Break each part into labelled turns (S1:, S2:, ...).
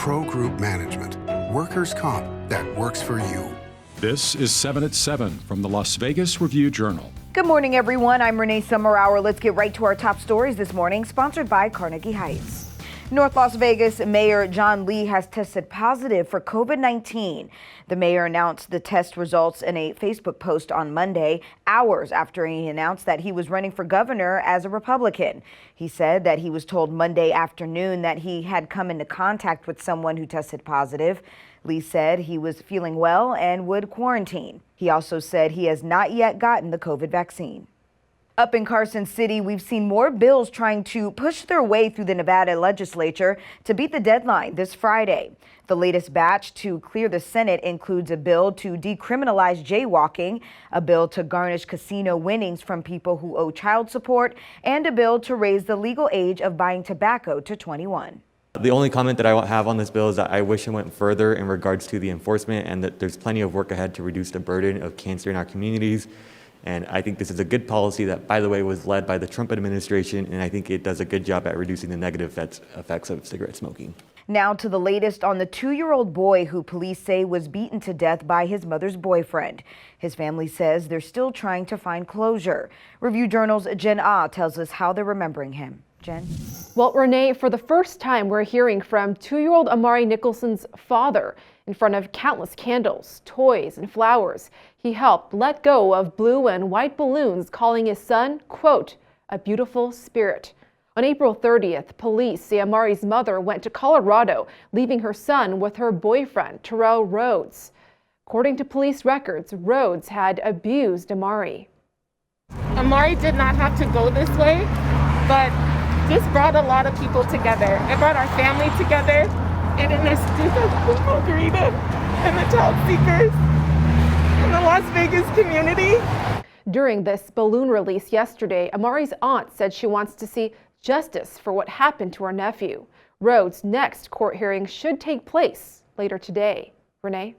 S1: Pro Group Management. Workers' comp that works for you.
S2: This is 7 at 7 from the Las Vegas Review-Journal.
S3: Good morning, everyone. I'm Renee Summerhour. Let's get right to our top stories this morning, sponsored by Carnegie Heights. North Las Vegas Mayor John Lee has tested positive for COVID-19. The mayor announced the test results in a Facebook post on Monday, hours after he announced that he was running for governor as a Republican. He said that he was told Monday afternoon that he had come into contact with someone who tested positive. Lee said he was feeling well and would quarantine. He also said he has not yet gotten the COVID vaccine. Up in Carson City, we've seen more bills trying to push their way through the Nevada legislature to beat the deadline this Friday. The latest batch to clear the Senate includes a bill to decriminalize jaywalking, a bill to garnish casino winnings from people who owe child support, and a bill to raise the legal age of buying tobacco to 21.
S4: The only comment that I have on this bill is that I wish it went further in regards to the enforcement, and that there's plenty of work ahead to reduce the burden of cancer in our communities. And I think this is a good policy that, by the way, was led by the Trump administration, and I think it does a good job at reducing the negative effects of cigarette smoking.
S3: Now to the latest on the 2-year-old boy who police say was beaten to death by his mother's boyfriend. His family says they're still trying to find closure. Review Journal's Jen Ah tells us how they're remembering him. Jen?
S5: Well, Renee, for the first time, we're hearing from 2-year-old Amari Nicholson's father. In front of countless candles, toys, and flowers, he helped let go of blue and white balloons, calling his son, quote, a beautiful spirit. On April 30th, police say Amari's mother went to Colorado, leaving her son with her boyfriend, Terrell Rhodes. According to police records, Rhodes had abused Amari.
S6: Amari did not have to go this way, but this brought a lot of people together. It brought our family together. It introduced us to Margarita and the child seekers in the Las Vegas community.
S5: During this balloon release yesterday, Amari's aunt said she wants to see justice for what happened to her nephew. Rhodes' next court hearing should take place later today. Renee?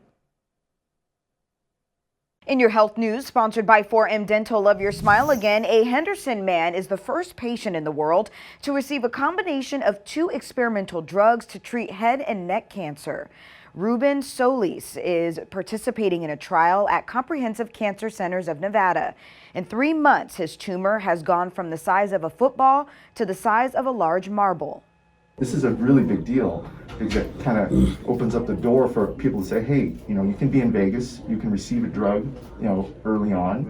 S3: In your health news, sponsored by 4M Dental, love your smile again. A Henderson man is the first patient in the world to receive a combination of 2 experimental drugs to treat head and neck cancer. Ruben Solis is participating in a trial at Comprehensive Cancer Centers of Nevada. In 3 months, his tumor has gone from the size of a football to the size of a large marble.
S7: This is a really big deal because it kind of opens up the door for people to say, hey, you can be in Vegas, you can receive a drug, early on.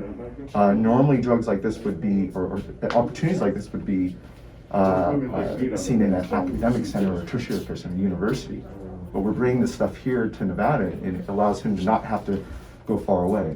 S7: Normally drugs like this would be, or opportunities like this would be seen in an academic center or a tertiary or some university. But we're bringing this stuff here to Nevada, and it allows him to not have to go far away.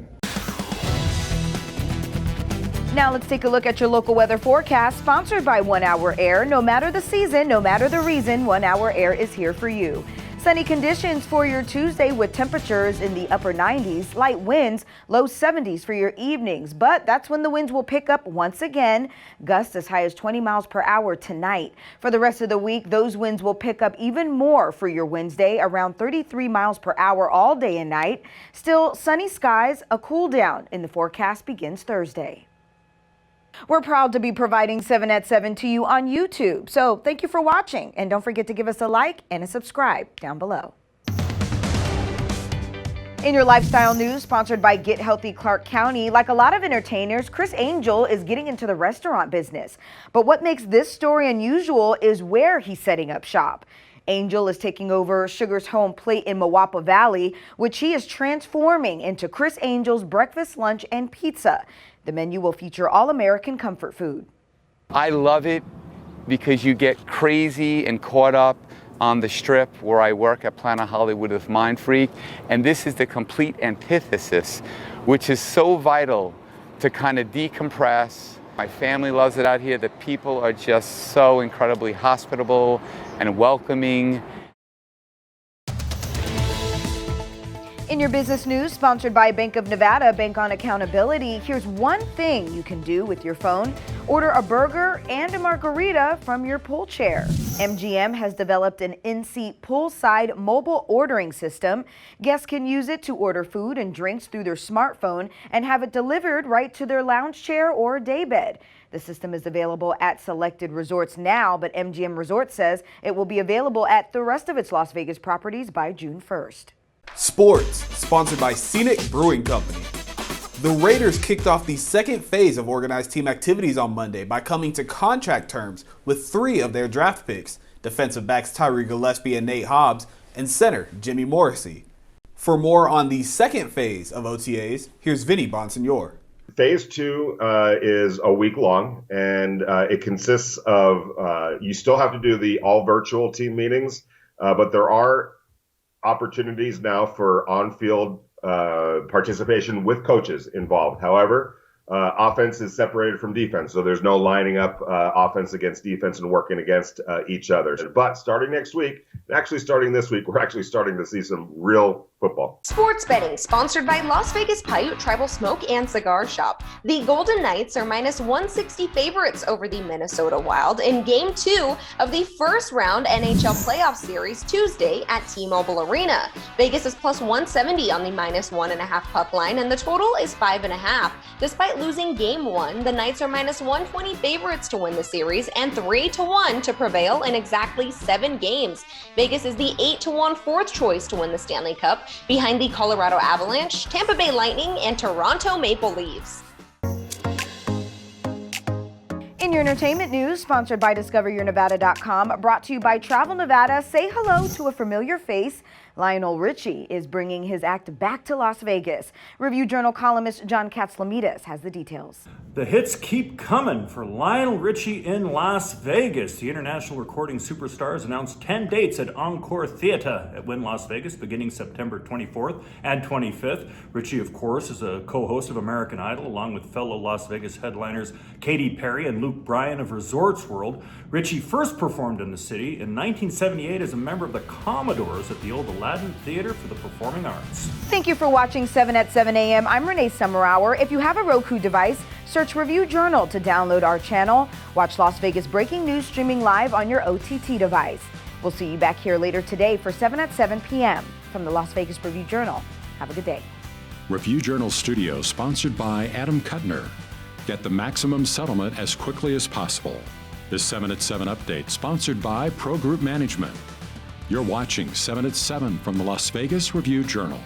S3: Now let's take a look at your local weather forecast, sponsored by 1 Hour Air. No matter the season, no matter the reason, 1 Hour Air is here for you. Sunny conditions for your Tuesday with temperatures in the upper 90s, light winds, low 70s for your evenings. But that's when the winds will pick up once again, gusts as high as 20 miles per hour tonight. For the rest of the week, those winds will pick up even more for your Wednesday, around 33 miles per hour all day and night. Still sunny skies, a cool down in the forecast begins Thursday. We're proud to be providing 7 at 7 to you on YouTube. So thank you for watching, and don't forget to give us a like and a subscribe down below. In your lifestyle news, sponsored by Get Healthy Clark County, like a lot of entertainers, Criss Angel is getting into the restaurant business. But what makes this story unusual is where he's setting up shop. Angel is taking over Sugar's home plate in Moapa Valley, which he is transforming into Criss Angel's breakfast, lunch, and pizza. The menu will feature all-American comfort food.
S8: I love it because you get crazy and caught up on the strip where I work at Planet Hollywood with Mindfreak, and this is the complete antithesis, which is so vital to kind of decompress. My family loves it out here. The people are just so incredibly hospitable and welcoming.
S3: In your business news, sponsored by Bank of Nevada, Bank on Accountability, here's one thing you can do with your phone. Order a burger and a margarita from your pool chair. MGM has developed an in-seat poolside mobile ordering system. Guests can use it to order food and drinks through their smartphone and have it delivered right to their lounge chair or daybed. The system is available at selected resorts now, but MGM Resorts says it will be available at the rest of its Las Vegas properties by June 1st.
S9: Sports, sponsored by Scenic Brewing Company. The Raiders kicked off the second phase of organized team activities on Monday by coming to contract terms with 3 of their draft picks, defensive backs Tyree Gillespie and Nate Hobbs, and center Jimmy Morrissey. For more on the second phase of OTAs, here's Vinny Bonsignor.
S10: Phase 2 is a week long, and it consists of, you still have to do the all virtual team meetings, but there are opportunities now for on-field participation with coaches involved. However, offense is separated from defense, so there's no lining up offense against defense and working against each other. But starting next week, actually starting this week, we're actually starting to see some real football.
S11: Sports betting, sponsored by Las Vegas Paiute Tribal Smoke and Cigar Shop. The Golden Knights are minus 160 favorites over the Minnesota Wild in Game 2 of the first round NHL playoff series Tuesday at T-Mobile Arena. Vegas is plus 170 on the minus 1.5 puck line, and the total is 5.5. Despite losing Game 1, the Knights are minus 120 favorites to win the series and 3-1 to prevail in exactly 7 games. Vegas is the 8-1 fourth choice to win the Stanley Cup, behind the Colorado Avalanche, Tampa Bay Lightning, and Toronto Maple Leafs.
S3: In your entertainment news, sponsored by DiscoverYourNevada.com, brought to you by Travel Nevada, say hello to a familiar face. Lionel Richie is bringing his act back to Las Vegas. Review Journal columnist John Katzlamidas has the details.
S12: The hits keep coming for Lionel Richie in Las Vegas. The international recording superstars announced 10 dates at Encore Theatre at Wynn Las Vegas beginning September 24th and 25th. Richie, of course, is a co-host of American Idol along with fellow Las Vegas headliners Katy Perry and Luke Bryan of Resorts World. Richie first performed in the city in 1978 as a member of the Commodores at the old Aladdin Theater for the Performing Arts.
S3: Thank you for watching 7 at 7 a.m. I'm Renee Summerhour. If you have a Roku device, search Review Journal to download our channel. Watch Las Vegas breaking news streaming live on your OTT device. We'll see you back here later today for 7 at 7 p.m. from the Las Vegas Review Journal. Have a good day.
S2: Review Journal Studio, sponsored by Adam Kuttner. Get the maximum settlement as quickly as possible. This 7 at 7 update, sponsored by Pro Group Management. You're watching 7 at 7 from the Las Vegas Review Journal.